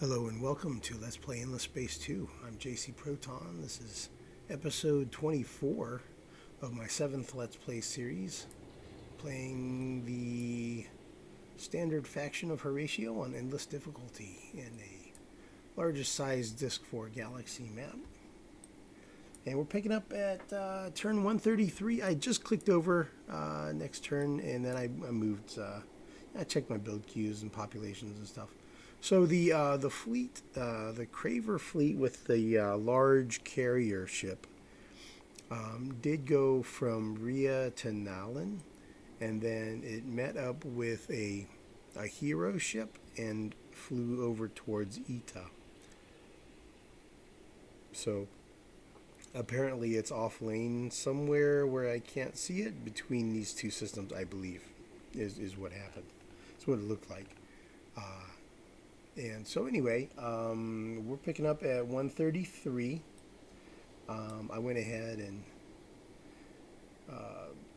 Hello and welcome to Let's Play Endless Space 2. I'm JC Proton. This is episode 24 of my 7th Let's Play series, playing the standard faction of Horatio on endless difficulty in a largest size Disk 4 galaxy map. And we're picking up at turn 133. I just clicked over next turn, and then I moved. I checked my build queues and populations and stuff. So the fleet, the Craver fleet with the large carrier ship, did go from Rhea to Nalin, and then it met up with a hero ship and flew over towards Eta. So apparently it's off lane somewhere where I can't see it between these two systems, I believe, is what happened. That's what it looked like. And so anyway, we're picking up at 133. I went ahead and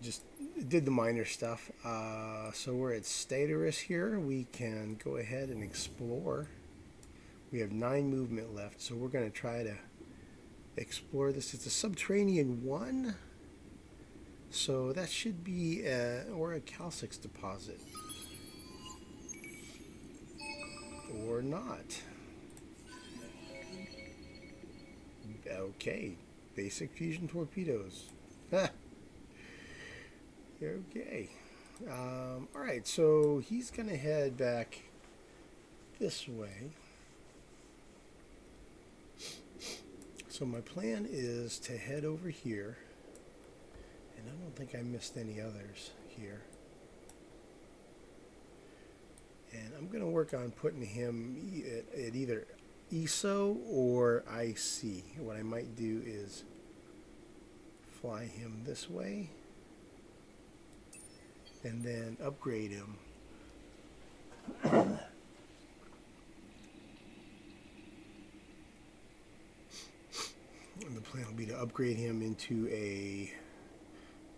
just did the minor stuff. So we're at Statorus here. We can go ahead and explore. We have 9 movement left, so we're going to try to explore this. It's a Subterranean 1, so that should be or a calcix deposit. Or not. Okay. Basic fusion torpedoes. Okay. Alright, so he's going to head back this way. So my plan is to head over here. And I don't think I missed any others here. And I'm going to work on putting him at either ESO or IC. What I might do is fly him this way and then upgrade him. And the plan will be to upgrade him into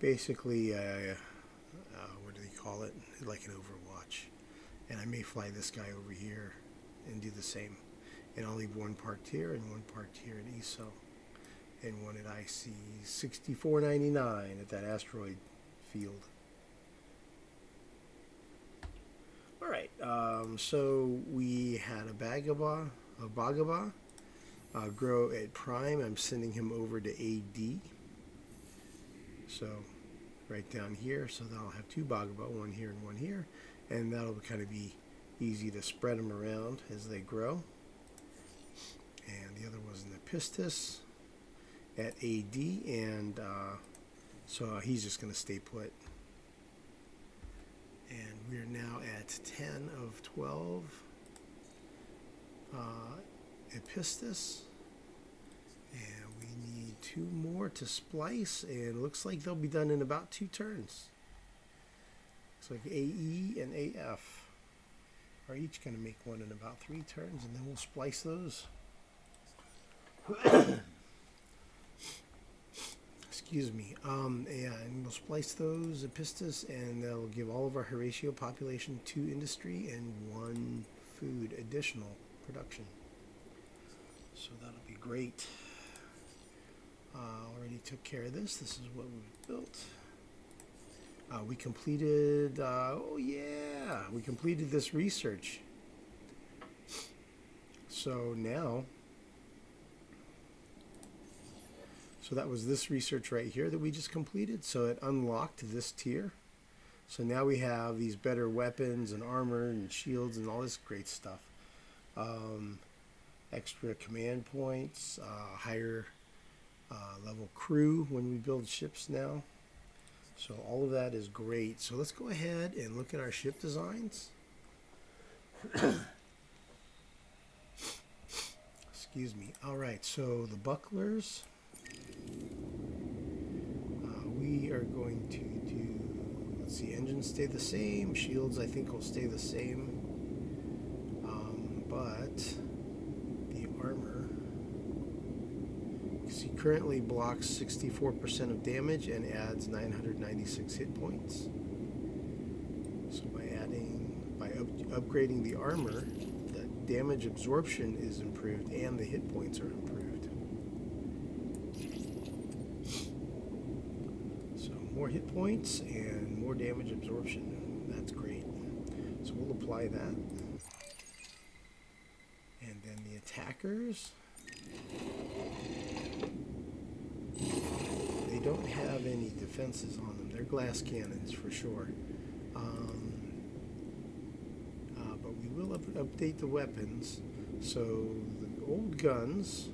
basically what do they call it? Like an Overwatch. And I may fly this guy over here and do the same. And I'll leave one parked here and one parked here at ESO. And one at IC 6499 at that asteroid field. Alright, so we had a Bagaba grow at Prime. I'm sending him over to AD. So right down here, so that'll have 2 Bagaba, one here and one here. And that'll kind of be easy to spread them around as they grow. And the other was an Epistis at AD, and so he's just going to stay put. And we're now at 10 of 12 Epistis. And we need 2 more to splice, and it looks like they'll be done in about 2 turns. Looks like AE and AF are each going to make one in about 3 turns, and then we'll splice those. Excuse me. Yeah, and we'll splice those Epistis, and that'll give all of our Horatio population 2 industry and 1 food additional production. So that'll be great. Already took care of this. This is what we've built. We completed, we completed this research. So now, so that was this research right here that we just completed. So it unlocked this tier. So now we have these better weapons and armor and shields and all this great stuff. Extra command points, higher level crew when we build ships now. So all of that is great. So let's go ahead and look at our ship designs. Excuse me. All right, so the bucklers. We are going to do, let's see, engines stay the same. Shields, I think, will stay the same. But the armor, he currently blocks 64% of damage and adds 996 hit points. So by upgrading the armor, that damage absorption is improved and the hit points are improved. So more hit points and more damage absorption. That's great. So we'll apply that. And then the attackers, they don't have any defenses on them. They're glass cannons for sure. But we will update the weapons. So the old guns,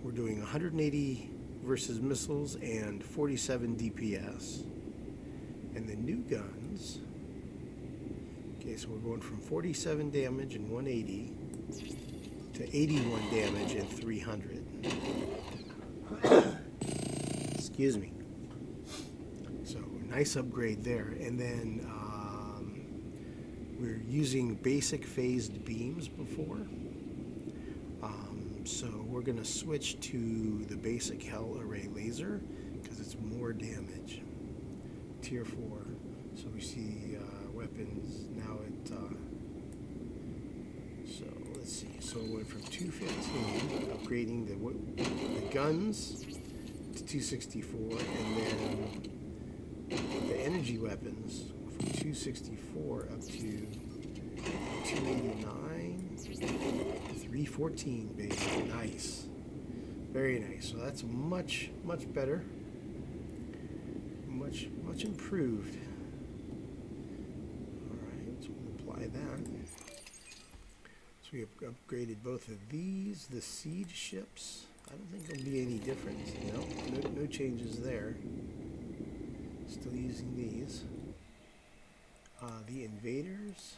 we're doing 180 versus missiles and 47 DPS. And the new guns, okay, so we're going from 47 damage and 180 to 81 damage and 300. Excuse me. So nice upgrade there. And then we're using basic phased beams before. So we're going to switch to the basic Hell Array laser because it's more damage. Tier 4. So we see weapons now at so let's see. So it went from 215, upgrading the guns to 264, and then the energy weapons from 264 up to 289, 314, baby. Nice. Very nice. So that's much better. Much improved. Alright, so we'll apply that. So we have upgraded both of these, the siege ships. I don't think there'll be any difference. No changes there. Still using these. The invaders.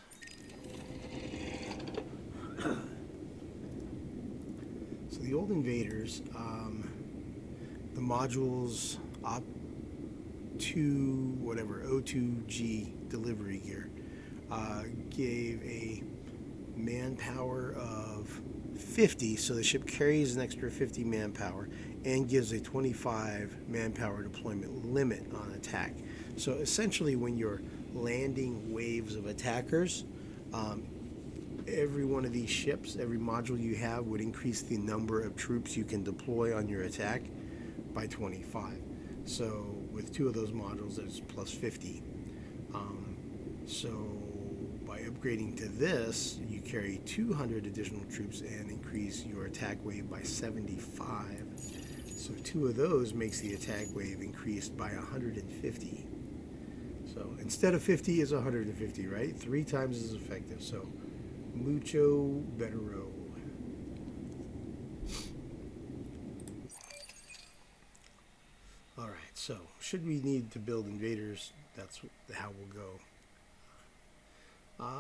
So the old invaders, the modules O2G delivery gear gave a manpower of 50, so the ship carries an extra 50 manpower and gives a 25 manpower deployment limit on attack. So essentially when you're landing waves of attackers, every one of these ships, every module you have would increase the number of troops you can deploy on your attack by 25. So with two of those modules, it's plus 50. So by upgrading to this, you carry 200 additional troops and increase your attack wave by 75. So two of those makes the attack wave increased by 150. So instead of 50 is 150, right? 3 times as effective. So mucho bettero. All right, so should we need to build invaders, that's how we'll go.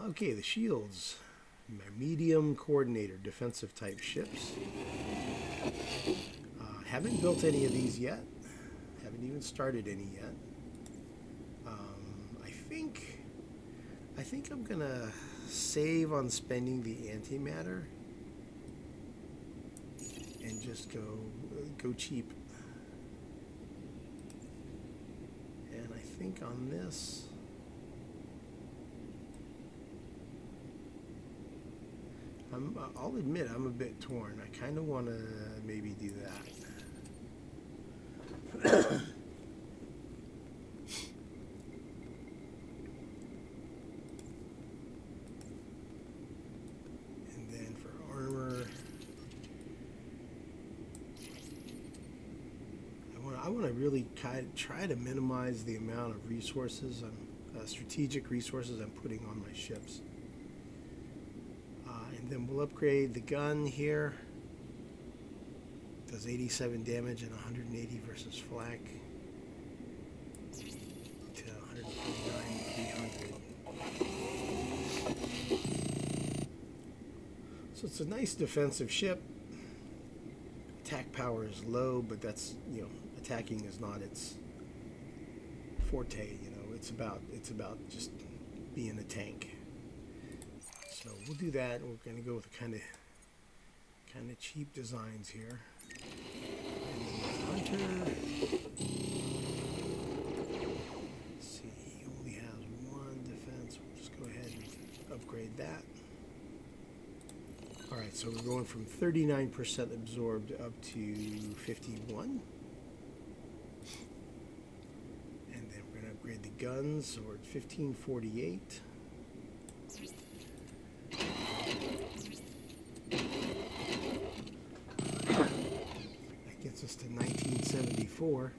Okay, the shields. My medium coordinator, defensive type ships. Haven't built any of these yet. Haven't even started any yet. I think I'm gonna save on spending the antimatter and just go cheap. And I think on this, I'll admit I'm a bit torn. I kind of want to maybe do that. And then for armor, I want to really try to minimize the amount of resources, strategic resources I'm putting on my ships. And then we'll upgrade the gun here. Does 87 damage and 180 versus flak to 149, 300. So it's a nice defensive ship. Attack power is low, but that's, attacking is not its forte. It's about just being a tank. So we'll do that. We're going to go with kind of cheap designs here. And then Hunter. Let's see, he only has 1 defense. We'll just go ahead and upgrade that. Alright, so we're going from 39% absorbed up to 51. And then we're going to upgrade the guns, so we're at 1548. That gets us to 1974.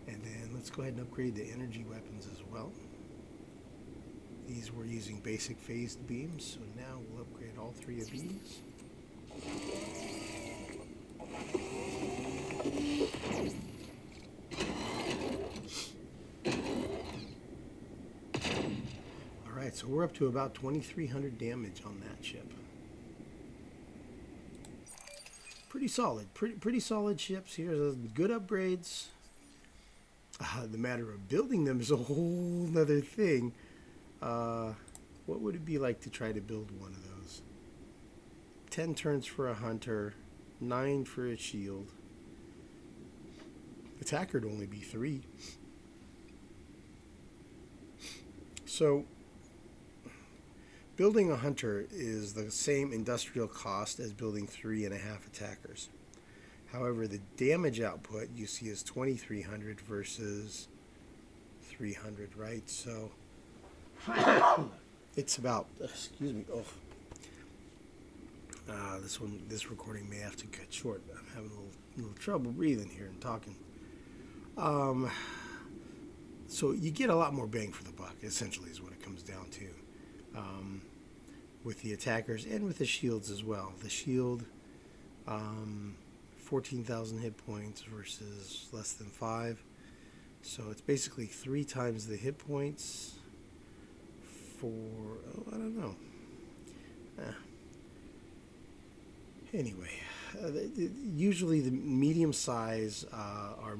And then let's go ahead and upgrade the energy weapons as well. These were using basic phased beams, so now we'll upgrade all three of these. Alright, so we're up to about 2,300 damage on that ship. Pretty solid. Pretty solid ships. Here's good upgrades. The matter of building them is a whole nother thing. What would it be like to try to build one of those? 10 turns for a hunter, 9 for a shield. Attacker would only be 3. So, building a hunter is the same industrial cost as building 3.5 attackers. However, the damage output you see is 2,300 versus 300, right? So, it's about, excuse me, this recording may have to cut short. I'm having a little trouble breathing here and talking. So you get a lot more bang for the buck, essentially, is what it comes down to. With the attackers and with the shields as well. The shield, 14,000 hit points versus less than 5. So it's basically 3 times the hit points for, I don't know. Anyway, usually the medium size are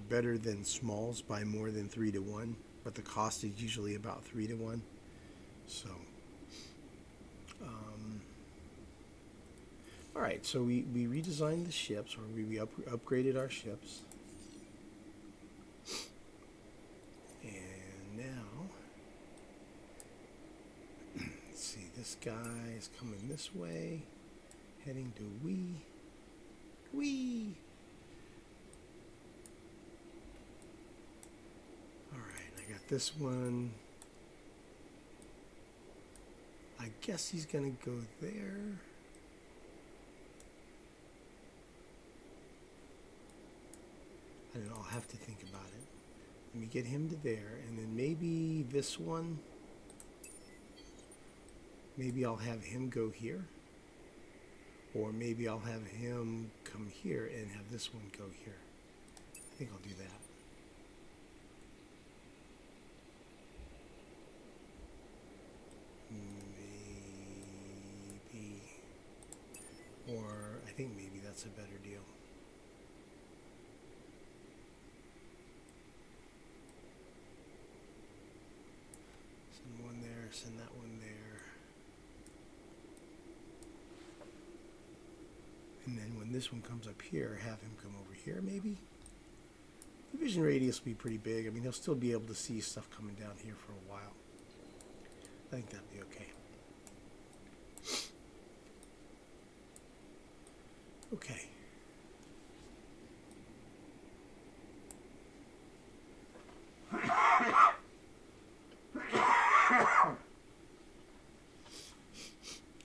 better than smalls by more than 3 to 1, but the cost is usually about 3 to 1. So, all right. So we redesigned the ships, or we upgraded our ships, and now let's see. This guy is coming this way. Heading to Wee. Alright, I got this one. I guess he's gonna go there. I don't know, I'll have to think about it. Let me get him to there, and then maybe this one. Maybe I'll have him go here. Or maybe I'll have him come here and have this one go here. I think I'll do that. Maybe. Or I think maybe that's a better deal. Send one there, send that one there. And then when this one comes up here, have him come over here, maybe? The vision radius will be pretty big. I mean, he'll still be able to see stuff coming down here for a while. I think that'll be okay. Okay.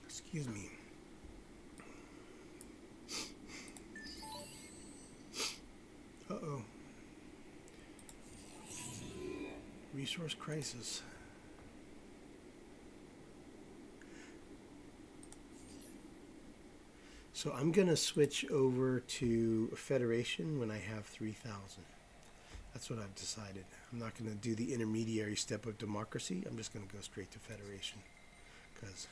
Excuse me. Uh-oh. Resource crisis. So I'm going to switch over to Federation when I have 3,000. That's what I've decided. I'm not going to do the intermediary step of democracy. I'm just going to go straight to Federation. Because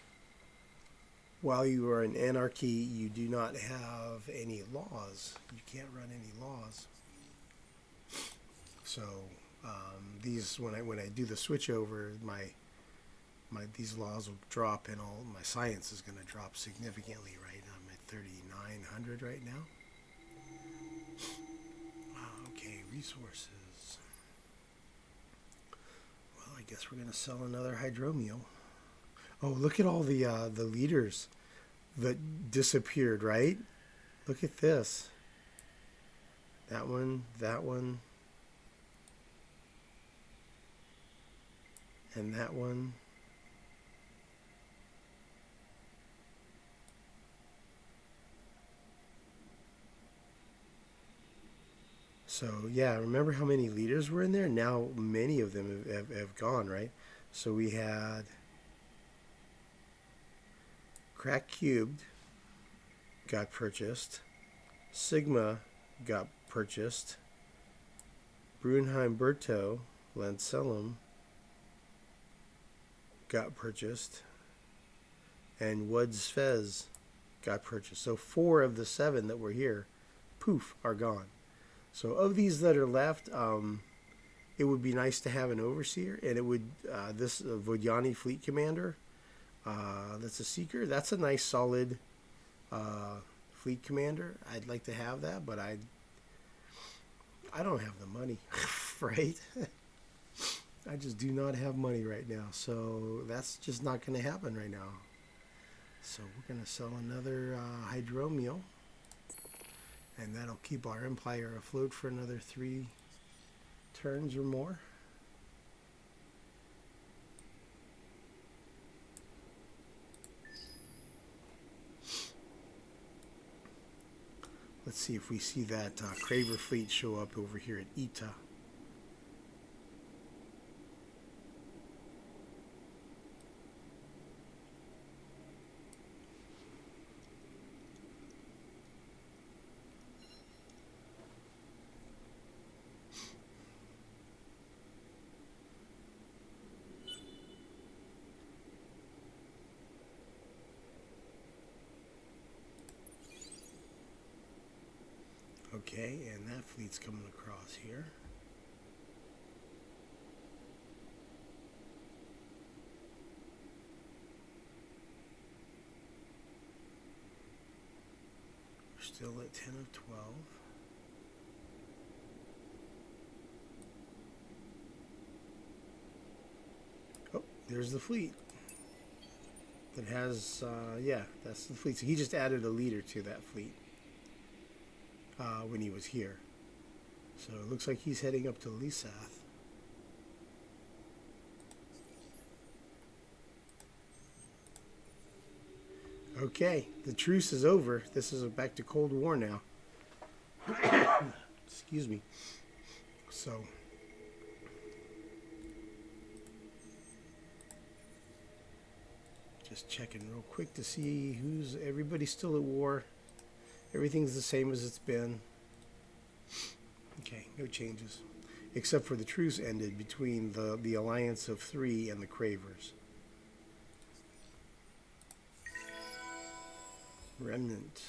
while you are in anarchy, you do not have any laws. You can't run any laws. So these, when I do the switch over, these laws will drop, and all my science is going to drop significantly. Right, I'm at 3,900 right now. Okay, resources. Well, I guess we're going to sell another hydromiel. Oh, look at all the leaders. that disappeared, right? Look at this. That one, and that one. So yeah, remember how many leaders were in there? Now many of them have gone, right? So we had Crack Cubed got purchased. Sigma got purchased. Brunheim Berto Lancellum got purchased. And Woods Fez got purchased. So 4 of the 7 that were here, poof, are gone. So of these that are left, it would be nice to have an overseer, and it would this Vodyani fleet commander. That's a seeker. That's a nice solid fleet commander. I'd like to have that, but I don't have the money, right? I just do not have money right now, so that's just not going to happen right now. So we're going to sell another hydromial. And that'll keep our empire afloat for another 3 turns or more. Let's see if we see that Craver fleet show up over here at Ita. Okay, and that fleet's coming across here. We're still at 10 of 12. Oh, there's the fleet. That has, yeah, that's the fleet. So he just added a leader to that fleet. When he was here. So it looks like he's heading up to Lisath. Okay, the truce is over. This is back to Cold War now. Excuse me. So just checking real quick to see everybody's still at war. Everything's the same as it's been. Okay, no changes. Except for the truce ended between the Alliance of 3 and the Cravers. Remnant.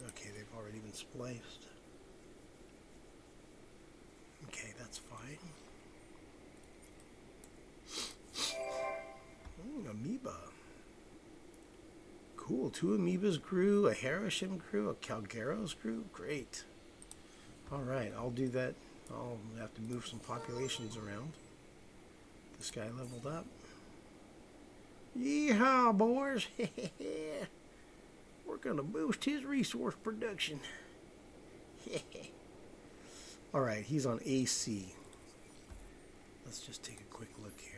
Okay, they've already been spliced. Okay, that's fine. Amoeba. Cool, 2 amoebas grew, a Harisham grew, a Calgaros grew. Great. Alright, I'll do that. I'll have to move some populations around. This guy leveled up. Yeehaw, boys. We're going to boost his resource production. Alright, he's on AC. Let's just take a quick look here.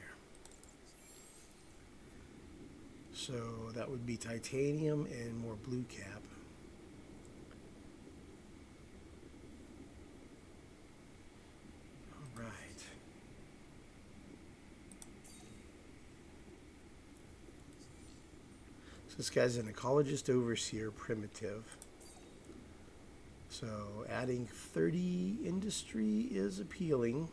So that would be titanium and more blue cap. All right. So this guy's an ecologist overseer primitive. So adding 30 industry is appealing.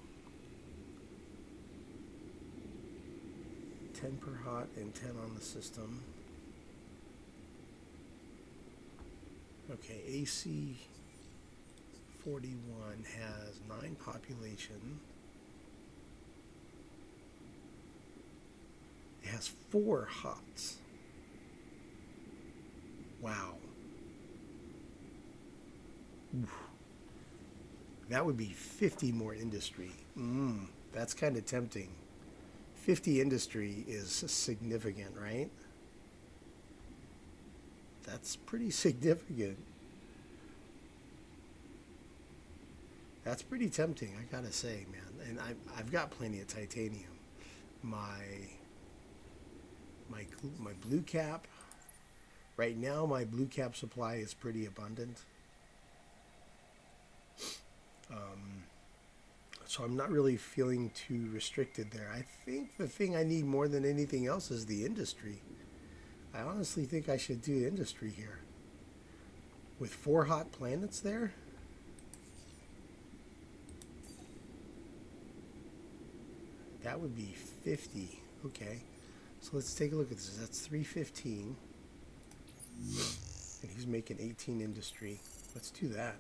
10 per hot and 10 on the system. Okay, AC 41 has 9 population. It has 4 hots. Wow. Oof. That would be 50 more industry. That's kind of tempting. 50 industry is significant, right? That's pretty significant. That's pretty tempting, I gotta say, man. And I've got plenty of titanium. My blue cap. Right now, my blue cap supply is pretty abundant. So I'm not really feeling too restricted there. I think the thing I need more than anything else is the industry. I honestly think I should do industry here. With 4 hot planets there? That would be 50. Okay. So let's take a look at this. That's 315. And he's making 18 industry. Let's do that.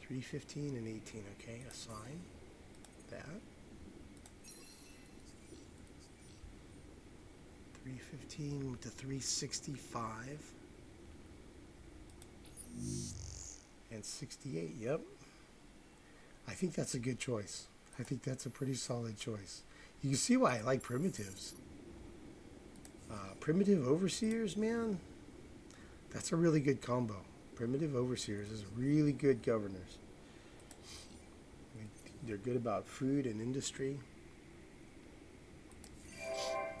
315 and 18. Okay, assign that. 315 to 365. And 68. Yep. I think that's a good choice. I think that's a pretty solid choice. You can see why I like primitives. Primitive overseers, man, that's a really good combo. Primitive overseers is really good governors. They're good about food and industry.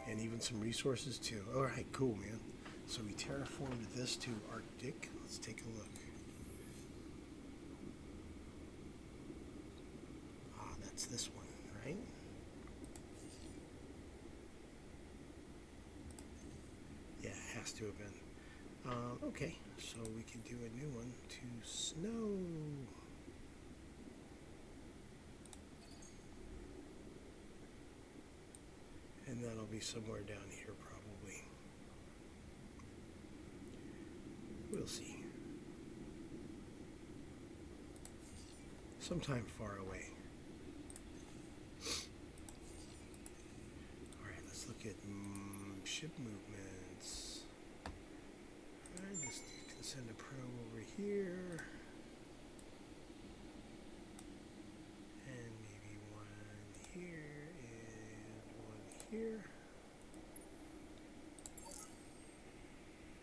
And even some resources too. Alright, cool, man. So we terraformed this to Arctic. Let's take a look. That's this one, right? Yeah, it has to have been. Okay, so we can do a new one to snow. And that'll be somewhere down here, probably. We'll see. Sometime far away. Alright, let's look at ship movements. Alright, this can send a probe over here. And maybe one here and one here.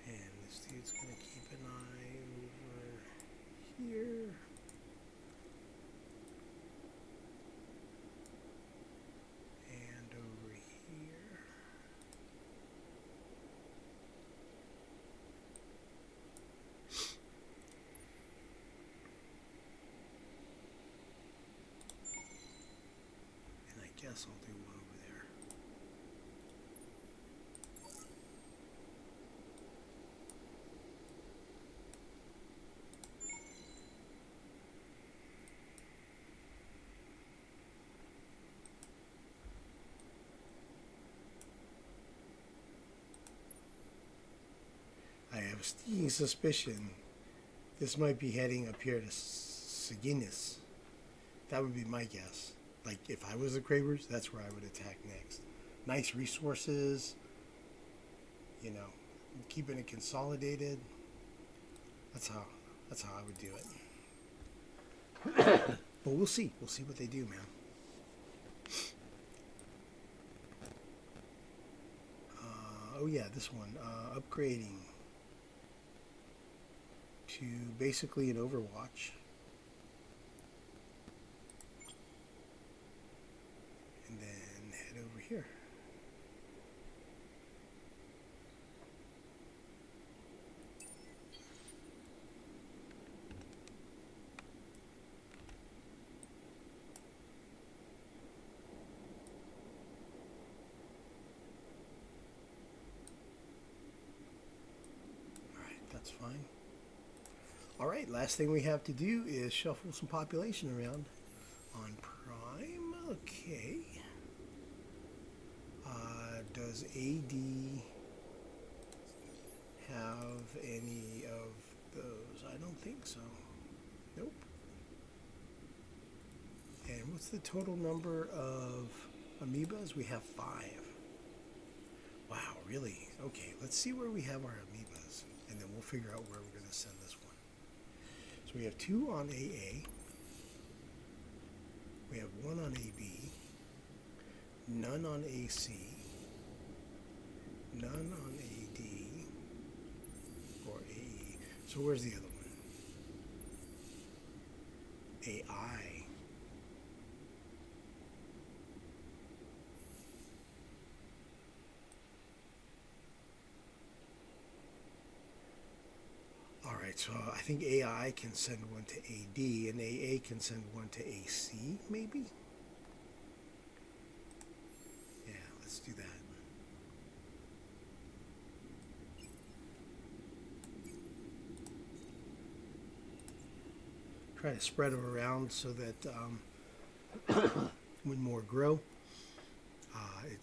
And this dude's going to keep an eye over here. Guess I'll do one over there. I have a sneaking suspicion this might be heading up here to Saginas. That would be my guess. Like, if I was the Kravers, that's where I would attack next. Nice resources, you know, keeping it consolidated. That's how I would do it. But we'll see. We'll see what they do, man. Oh yeah, this one. Upgrading to basically an Overwatch. And then head over here. Alright, that's fine. Alright, last thing we have to do is shuffle some population around on Prime. Okay. Does AD have any of those? I don't think so. Nope. And what's the total number of amoebas? We have 5. Wow, really? Okay, let's see where we have our amoebas, and then we'll figure out where we're going to send this one. So we have 2 on AA. We have 1 on AB. none on AC, none on AD or AE. So where's the other one? AI. Alright, so I think AI can send one to AD and AA can send one to AC, maybe? Yeah, let's do that. Try to spread them around so that when more grow,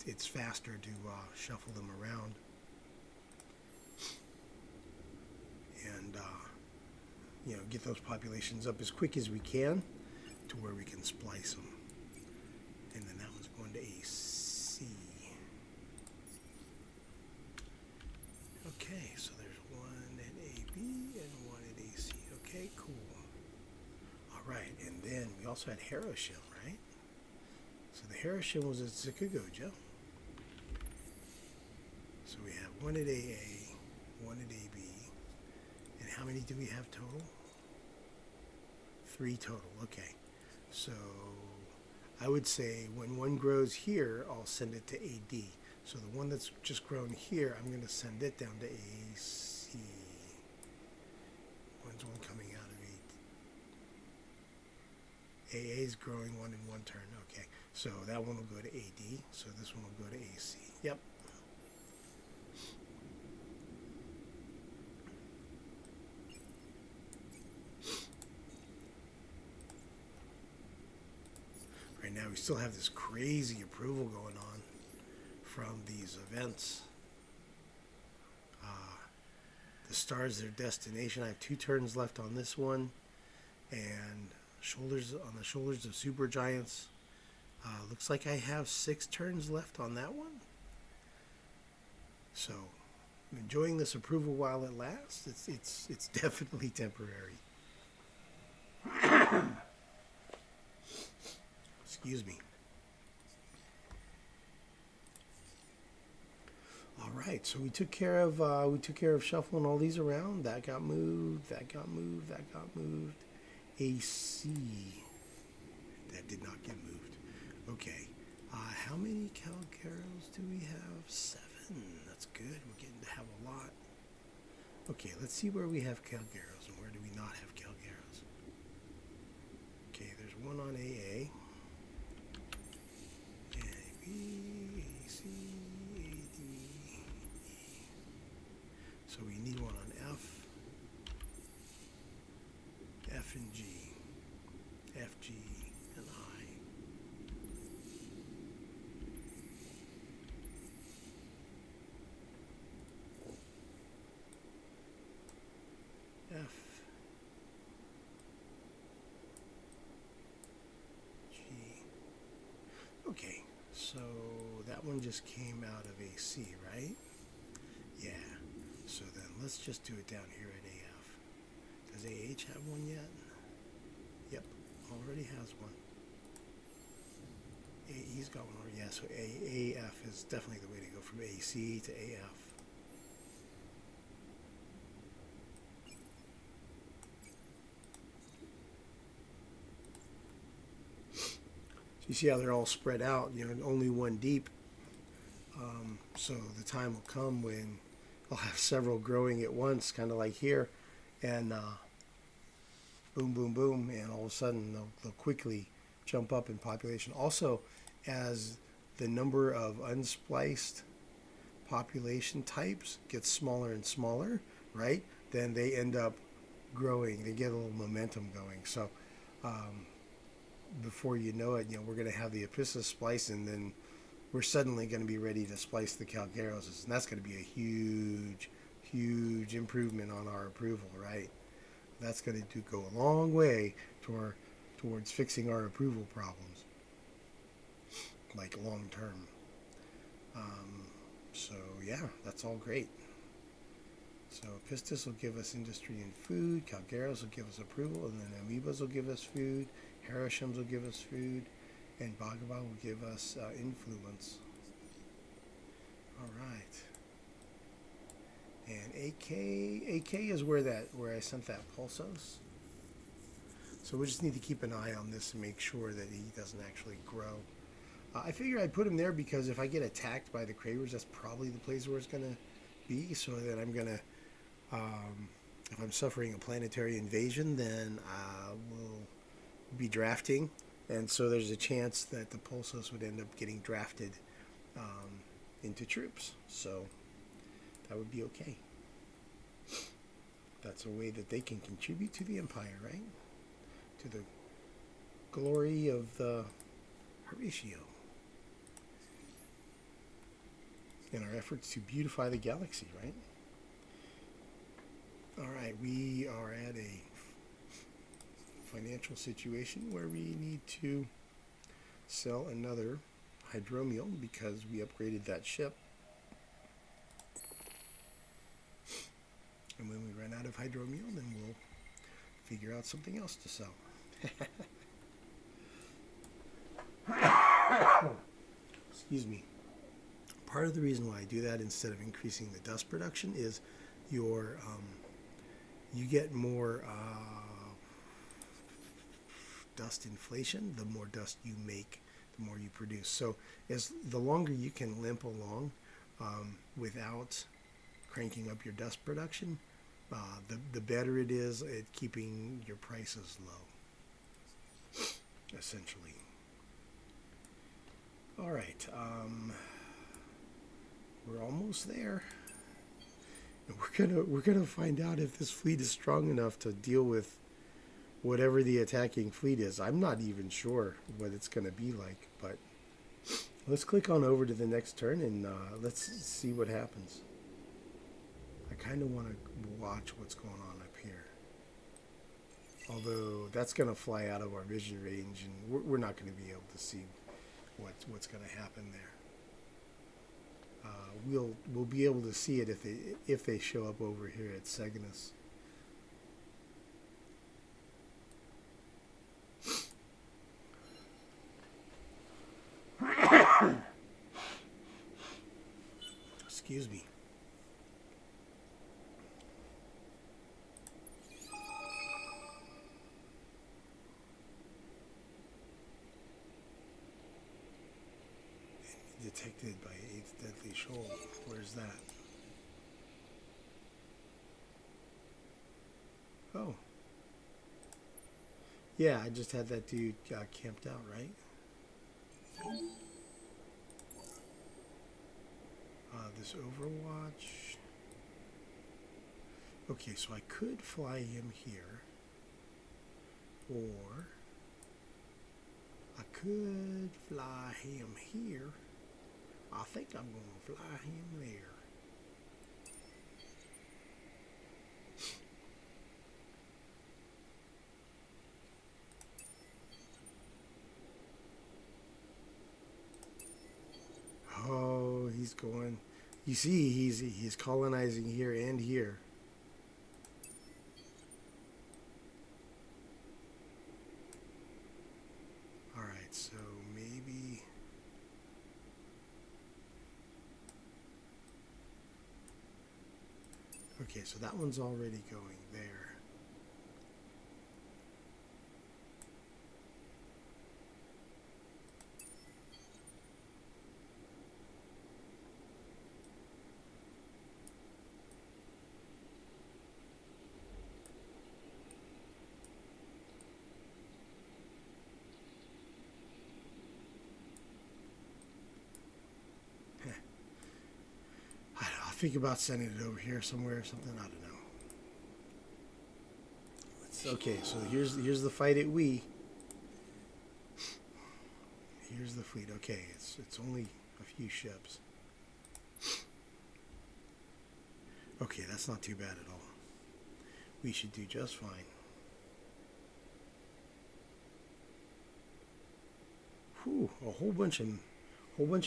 it's faster to shuffle them around. And get those populations up as quick as we can to where we can splice them. And then that one's going to AC. Okay, so there's one at AB and one at AC. Okay, cool. All right, and then we also had Horatio, right? So the Horatio was at Zikagoja. So we have one at AA, one at AB. And how many do we have total? 3 total, okay. So I would say when one grows here, I'll send it to AD. So the one that's just grown here, I'm going to send it down to AC. When's one coming out of AD? AA is growing one in one turn, okay. So that one will go to AD, so this one will go to AC. Yep. Right now we still have this crazy approval going on from these events. The star's their destination. I have 2 turns left on this one, and on the shoulders of supergiants. Looks like I have 6 turns left on that one. So I'm enjoying this approval while it lasts. It's definitely temporary. Excuse me. All right, so we took care of shuffling all these around. That got moved. That got moved. That got moved. AC. That did not get moved. Okay. How many Calcaros do we have? 7. That's good. We're getting to have a lot. Okay, let's see where we have Calcaros and where do we not have Calcaros. Okay, there's one on AA. So we need one on F and G, F, G, and I. F, G. Okay, so that one just came out of AC, right? Yeah. So then let's just do it down here at AF. Does AH have one yet? Yep, already has one. AE's got one already. Yeah, so AF is definitely the way to go from AC to AF. So you see how they're all spread out, only one deep. So the time will come when I'll have several growing at once, kind of like here, and boom, boom, boom, and all of a sudden they'll quickly jump up in population. Also, as the number of unspliced population types gets smaller and smaller, right, then they end up growing. They get a little momentum going. So before you know it, we're going to have the Epistis splice, and then we're suddenly going to be ready to splice the Calcaros, and that's going to be a huge, huge improvement on our approval, right? That's going to go a long way towards fixing our approval problems, like long term. So yeah, that's all great. So Epistis will give us industry and food, Calcaros will give us approval, and then Amoebas will give us food, Heroshims will give us food, And Bhagavad will give us influence. All right. And AK is where I sent that Pulsos. So we just need to keep an eye on this and make sure that he doesn't actually grow. I figure I'd put him there because if I get attacked by the Cravers, that's probably the place where it's going to be. So that I'm going to, if I'm suffering a planetary invasion, then I will be drafting. And so there's a chance that the Pulsos would end up getting drafted into troops. So that would be okay. That's a way that they can contribute to the Empire, right? To the glory of the Horatio. In our efforts to beautify the galaxy, right? All right, we are at a financial situation where we need to sell another hydromial because we upgraded that ship. And when we run out of hydromial, then we'll figure out something else to sell. Excuse me. Part of the reason why I do that instead of increasing the dust production is you get more dust inflation. The more dust you make, the more you produce. So as the longer you can limp along without cranking up your dust production, the better it is at keeping your prices low, essentially. All right, we're almost there, and we're gonna find out if this fleet is strong enough to deal with whatever the attacking fleet is. I'm not even sure what it's gonna be like, but let's click on over to the next turn and let's see what happens. I kind of want to watch what's going on up here. Although that's going to fly out of our vision range, and we're not going to be able to see what's going to happen there. We'll be able to see it if they show up over here at Seganus. Excuse me. Detected by 8th Deadly Shoal. Where's that? Oh. Yeah, I just had that dude camped out, right? This Overwatch. Okay, so I could fly him here. Or I could fly him here. I think I'm going to fly him there. Oh, he's going. You see, he's colonizing here and here. All right, so maybe. Okay, so that one's already going there. Think about sending it over here somewhere or something. I don't know. Okay, so here's the fight at we. Here's the fleet. Okay, it's only a few ships. Okay, that's not too bad at all. We should do just fine. Whew, a whole bunch of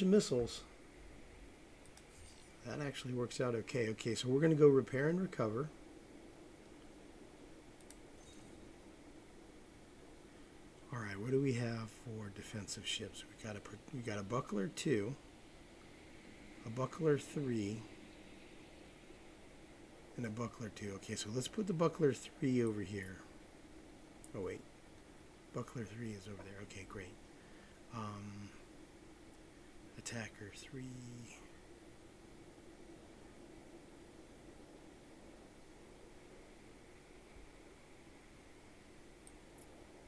missiles. That actually works out okay. Okay, so we're going to go repair and recover. All right, what do we have for defensive ships? We got a buckler 2, a buckler 3, and a buckler 2. Okay, so let's put the buckler 3 over here. Oh wait, buckler 3 is over there. Okay, great. Attacker 3.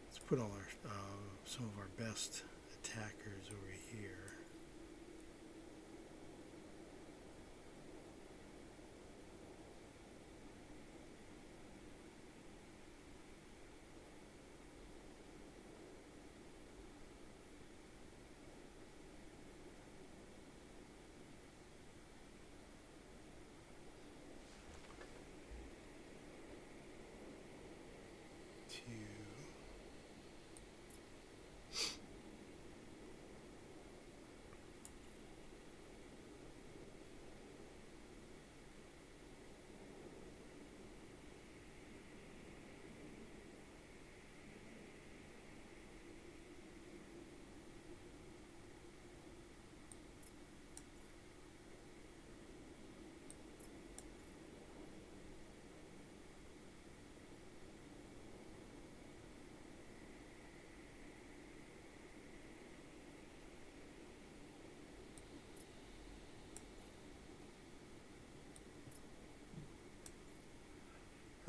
Let's put all our some of our best attackers over here.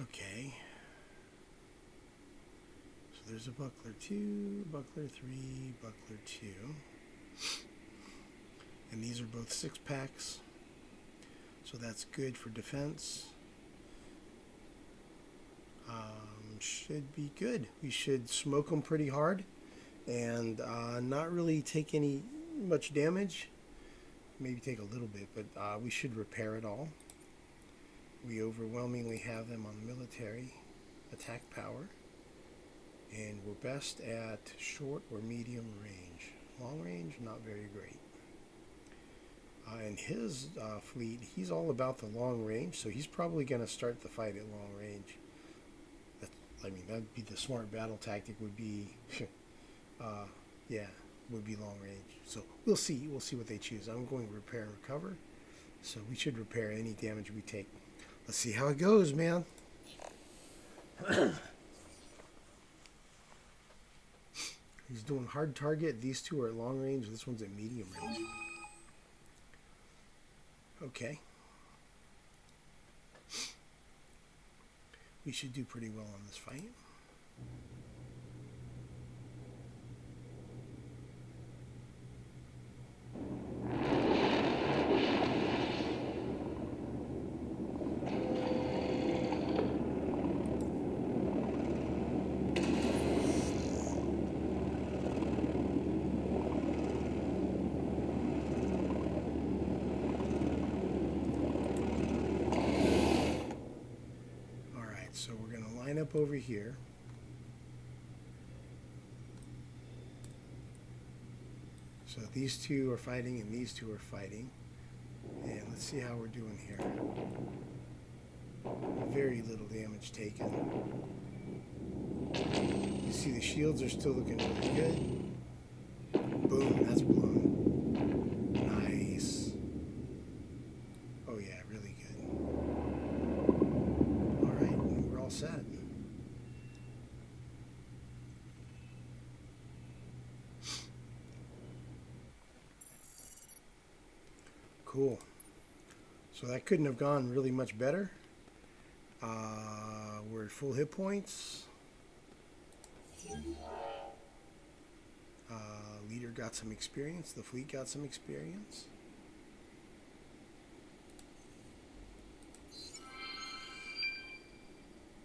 Okay. So there's a buckler 2, buckler 3, buckler 2. And these are both 6-packs. So that's good for defense. Should be good. We should smoke them pretty hard and not really take much damage. Maybe take a little bit, but we should repair it all. We overwhelmingly have them on military attack power, and we're best at short or medium range. Long range, not very great. In his fleet, he's all about the long range, so he's probably going to start the fight at long range. That'd be the smart battle tactic. Would be, would be long range. So we'll see. We'll see what they choose. I'm going to repair and recover, so we should repair any damage we take. Let's see how it goes, man. He's doing hard target. These two are at long range. This one's at medium range. Okay. We should do pretty well on this fight. So we're going to line up over here. So these two are fighting and these two are fighting. And let's see how we're doing here. Very little damage taken. You see the shields are still looking really good. Boom, that's blown. Nice. Oh yeah, really good. Alright, we're all set. Cool. So that couldn't have gone really much better. We're at full hit points. Leader got some experience. The fleet got some experience.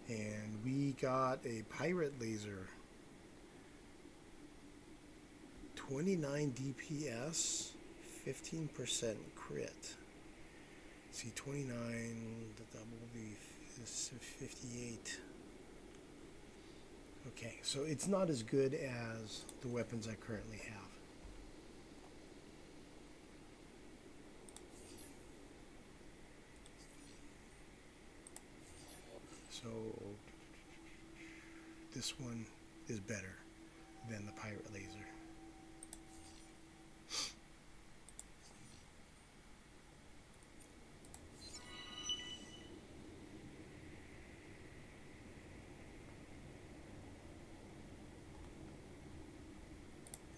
And we got a pirate laser. 29 DPS, 15% crit. See, 29, that will be 58. Okay, so it's not as good as the weapons I currently have. So this one is better. than the pirate laser.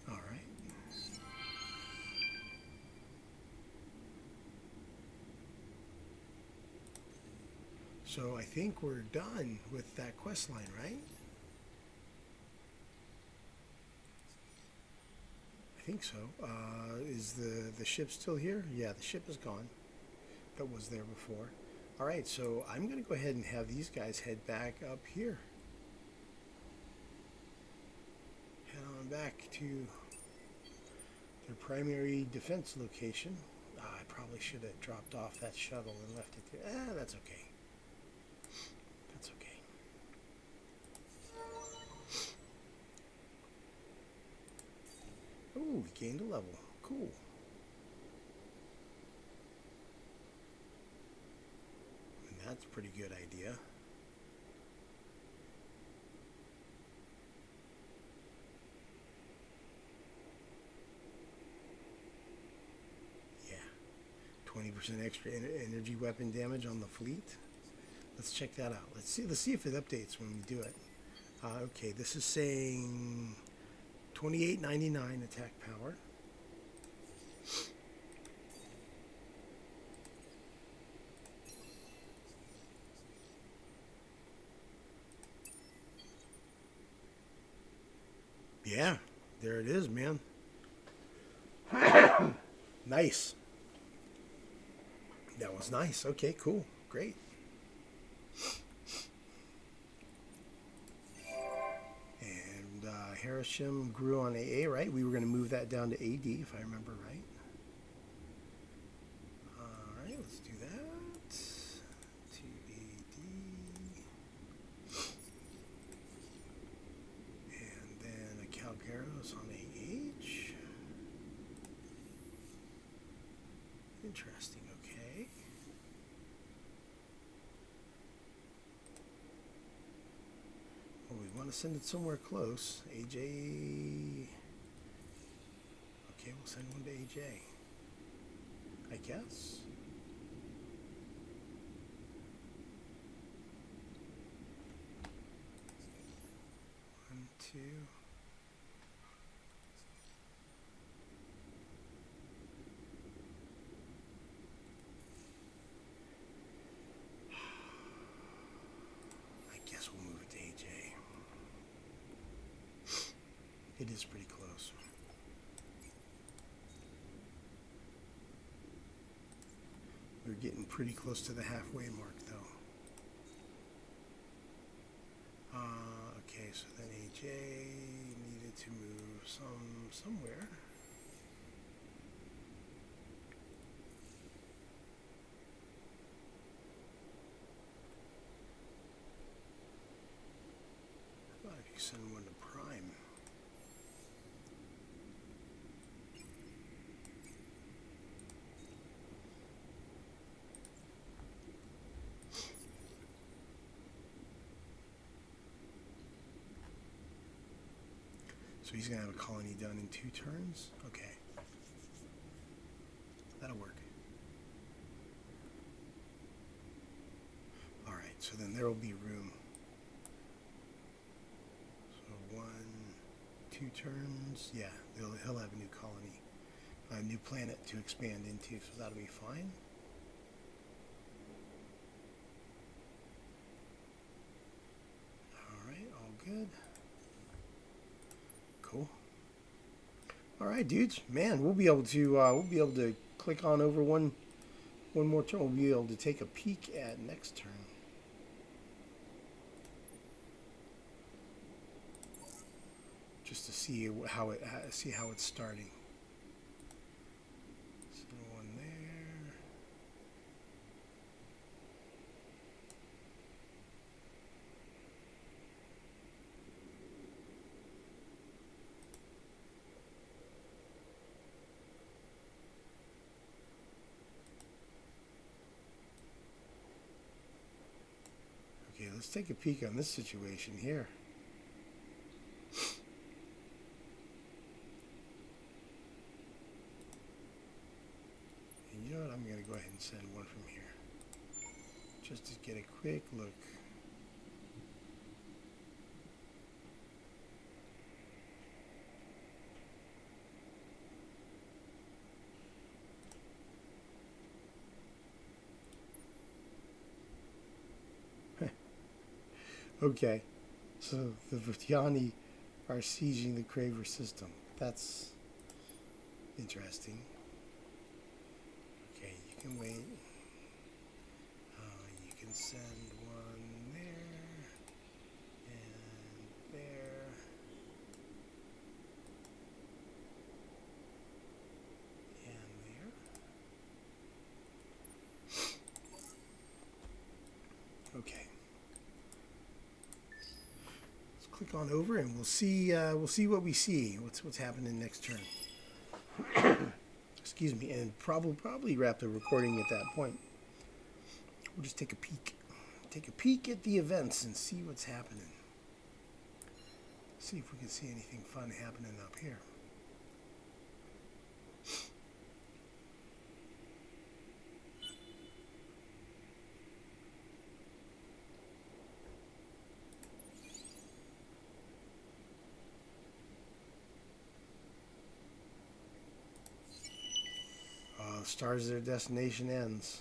All right. So I think we're done with that quest line, right? I think so. Is the ship still here? Yeah, the ship is gone. That was there before. All right, so I'm going to go ahead and have these guys head back up here. Head on back to their primary defense location. I probably should have dropped off that shuttle and left it there. That's okay. That's okay. Oh, we gained a level. Cool. And that's a pretty good idea. Yeah. 20% extra energy weapon damage on the fleet. Let's check that out. Let's see if it updates when we do it. Okay, this is saying 2899 attack power. Yeah, there it is, man. Nice. That was nice. Okay, cool. Great. And Horatio grew on AA, right? We were going to move that down to AD, if I remember right. All right, let's do that. To AD. And then a Calgaros on AH. Interesting, okay. Well, we want to send it somewhere close. AJ. Okay, we'll send one to AJ. I guess. One, two. I guess we'll move it to AJ. It is pretty close. We're getting pretty close to the halfway mark, though. Okay, so then AJ needed to move somewhere. How about if you send one to Prime? So he's going to have a colony done in 2 turns? Okay. That'll work. Alright, so then there will be room. So 1, 2 turns. Yeah, he'll have a new colony. A new planet to expand into, so that'll be fine. Alright, all good. Cool. All right, dudes. Man, we'll be able to click on over one more turn. We'll be able to take a peek at next turn. Just to see how it's starting. So one there. Okay, let's take a peek on this situation here. send one from here. Just to get a quick look. Okay, so the Votiani are sieging the Craver system. That's interesting. Okay, you can wait. You can send one there and there. And there. Okay. Click on over and we'll see what we see. What's happening next turn. Excuse me, and probably wrap the recording at that point. We'll just take a peek. Take a peek at the events and see what's happening. See if we can see anything fun happening up here. Stars, their destination ends.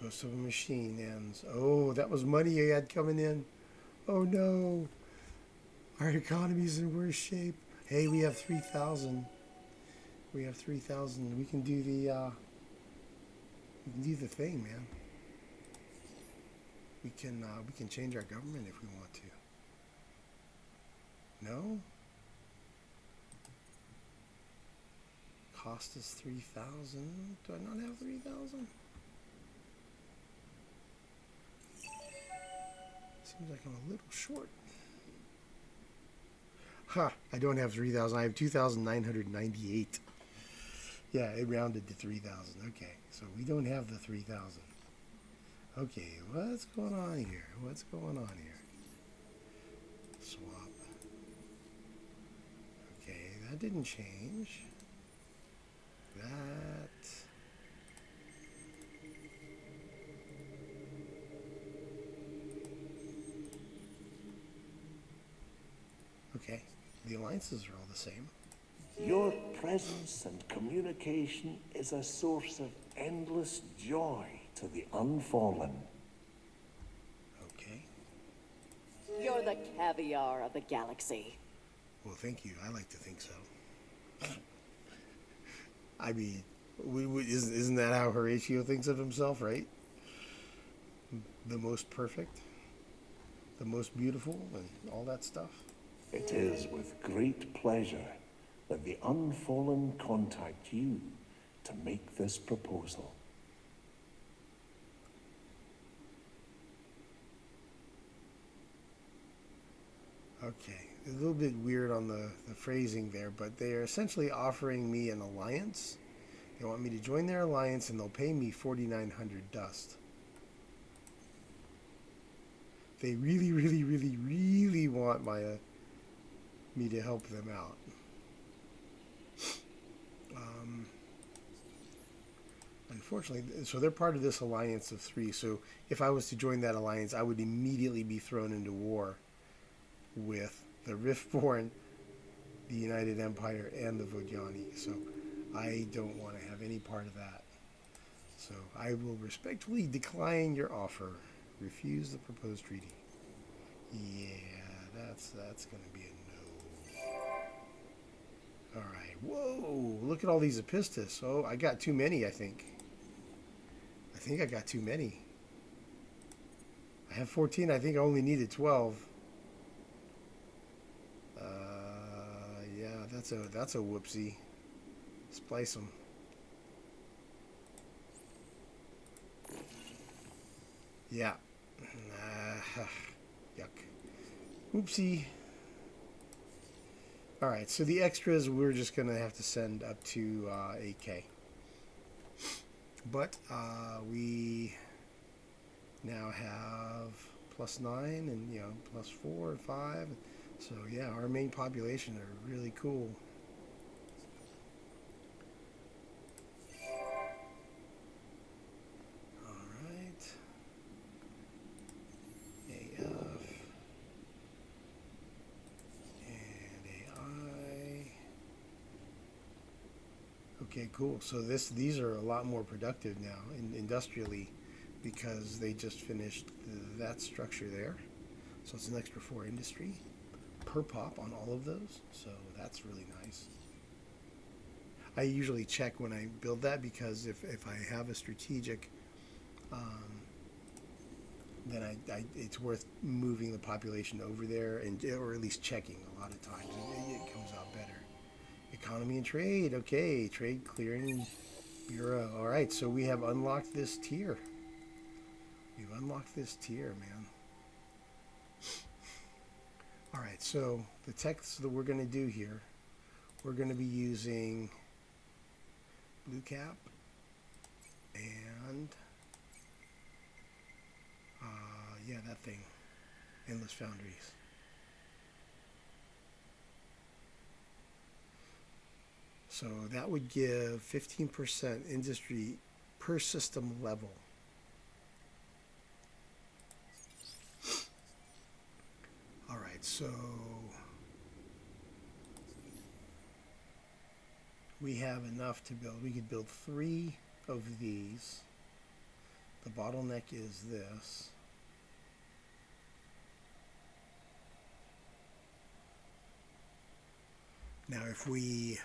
Ghost of a Machine ends. Oh, that was money you had coming in. Oh no. Our economy's in worse shape. Hey, we have 3,000. We have 3,000. We can do the thing, man. We can change our government if we want to. No? Cost us 3,000. Do I not have 3,000? Seems like I'm a little short. Ha! I don't have 3,000. I have 2,998. Yeah, it rounded to 3,000. Okay, so we don't have the 3,000. Okay, what's going on here? What's going on here? Swap. Okay, that didn't change. That. Okay, the alliances are all the same. Your presence and communication is a source of endless joy to the unfallen. Okay. You're the caviar of the galaxy. Well, thank you. I like to think so. I mean, isn't that how Horatio thinks of himself, right? The most perfect, the most beautiful, and all that stuff. It is with great pleasure that the unfallen contact you to make this proposal. Okay, a little bit weird on the phrasing there, but they are essentially offering me an alliance. They want me to join their alliance, and they'll pay me 4,900 dust. They really, really, really, really want me to help them out. Unfortunately, so they're part of this alliance of 3. So if I was to join that alliance, I would immediately be thrown into war with the Riftborn, the United Empire, and the Vodyani. So I don't want to have any part of that. So I will respectfully decline your offer. Refuse the proposed treaty. Yeah, that's going to be a no. All right. Whoa! Look at all these Epistis. Oh, I got too many, I think. I think I got too many. I have 14. I think I only needed 12. Yeah, that's a whoopsie. Splice them. Yeah. Yuck. Whoopsie. Alright, so the extras we're just going to have to send up to 8K. But we now have +9 and, +4 and 5. So, yeah, our main population are really cool. Okay, cool. So these are a lot more productive now industrially because they just finished that structure there. So it's an extra 4 industry per pop on all of those. So that's really nice. I usually check when I build that because if I have a strategic, then it's worth moving the population over there and or at least checking a lot of times. It comes out better. Economy and trade. Okay, trade clearing bureau. All right, so we have unlocked this tier. We've unlocked this tier, man. All right, so the text that we're going to do here, we're going to be using blue cap and yeah, that thing, endless foundries. So that would give 15% industry per system level. All right, so we have enough to build. We could build 3 of these. The bottleneck is this. Now, if we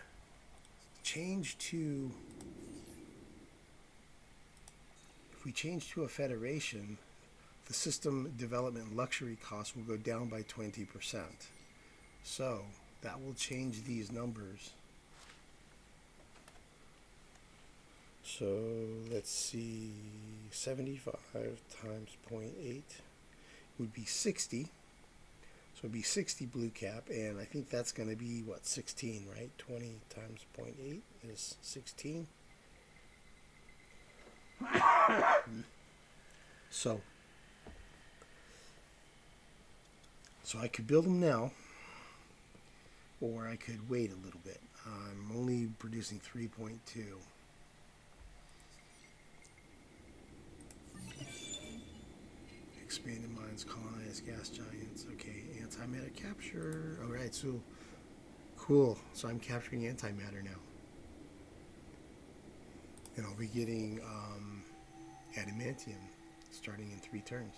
change to a federation, the system development luxury cost will go down by 20%. So that will change these numbers. So let's see, 75 times 0.8 would be 60. So it'd be 60 blue cap, and I think that's going to be, what, 16, right? 20 times 0.8 is 16. So I could build them now, or I could wait a little bit. I'm only producing 3.2. Expanded mines, colonized gas giants. Okay, antimatter capture. All right, so cool. So I'm capturing antimatter now, and I'll be getting adamantium starting in 3 turns.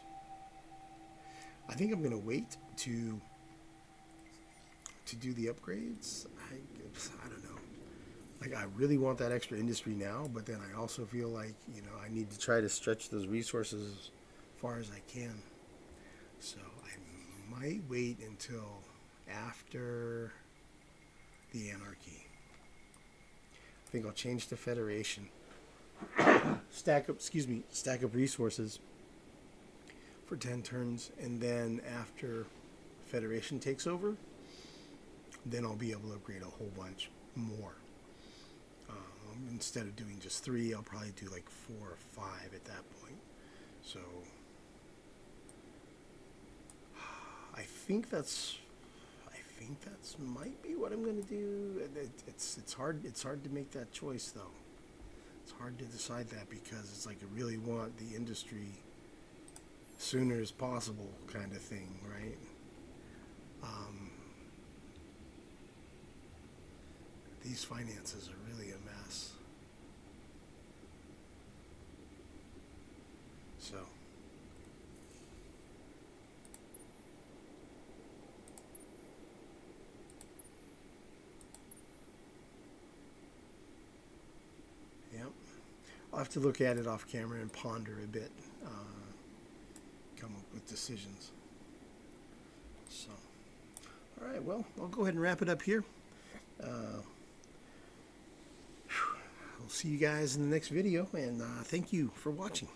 I think I'm gonna wait to do the upgrades. I don't know. Like, I really want that extra industry now, but then I also feel like, you know, I need to try to stretch those resources as far as I can. So I might wait until after the anarchy. I think I'll change to federation. Stack up resources for 10 turns, and then after federation takes over, then I'll be able to upgrade a whole bunch more. Instead of doing just 3, I'll probably do like 4 or 5 at that point. So I think that's might be what I'm going to do. It's hard to make that choice, though. It's hard to decide that because it's like I really want the industry sooner as possible kind of thing, right? These finances are really a mess. So yep, I'll have to look at it off camera and ponder a bit, come up with decisions. So, all right, well, I'll go ahead and wrap it up here. I'll see you guys in the next video, and thank you for watching.